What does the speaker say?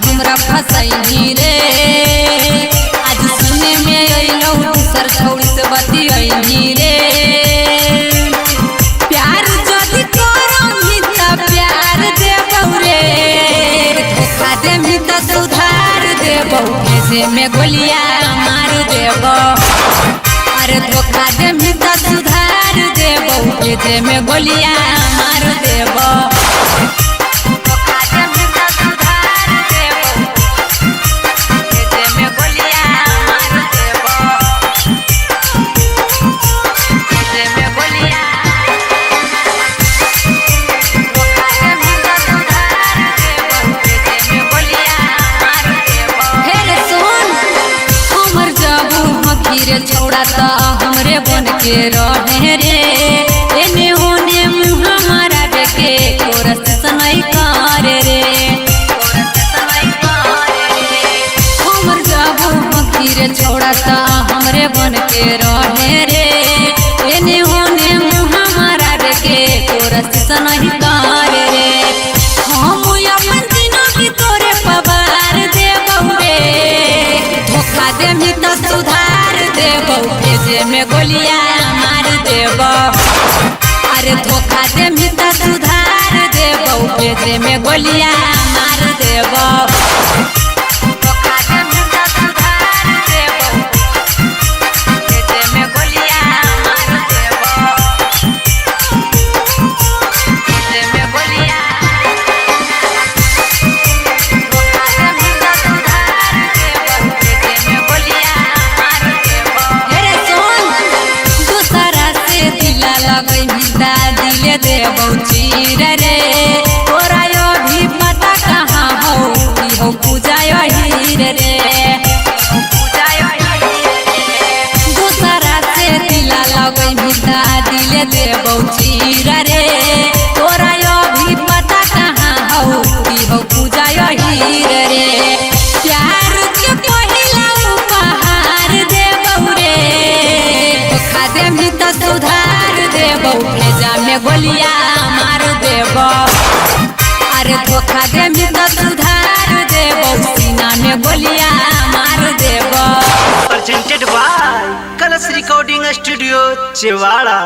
हमरा फसैनी रे। आज सुने में अइलौ सर छौड़ी से बतियैनी रे। प्यार जदि करमि त प्यार देबौ रे। धोखा देमि त सुधार देबौ, भेजे में गोलिया मार देबौ। अरे धोखा देमि त सुधार देबौ, भेजे में गोलिया मार देबौ। छौड़ा त हमरे बन के रहे रे। एने ओने मुँह हमारा बेके कोरस सनई करे रे। हमर जाबू मखीरे छौड़ा त हमरे बन के रहे रे। एने ओने मुँह हमारा बेके कोरस सनई करे रे। हम अपन दिनों की तोरे पवार देबौ रे। धोखा देमि त सुधार देबौ, भेजे में गोलिया मार देबौ। अरे धोखा देमि त सुधार देबौ, भेजे में गोलिया मार देबौ। धोखा देमि त सुधार देबौ, भेजे में गोलिया मार देबौ। भेजे में गोलिया। धोखा देमि त सुधार देबौ, भेजे में गोलिया मार देबौ। लगई मिदा दिले देबौ चीर रे। तोरा यो भी पता कहाँ हो कि हो पूजा यो हीर रे। दूसरा से दिला लगई मिदा दिले देबौ चीर रे। तोरा यो भी पता कहाँ हो कि हो पूजा यो हीर रे। प्यार के पहिला उपहार देबौ रे। धोखा देमि त सुधार देबौ, भेजा में गोलिया मार देबौ। अरे धोखा देमि त सुधार देबौ, सीना में गोलिया मार देबौ। Presented by Colors Recording Studio, Chewala।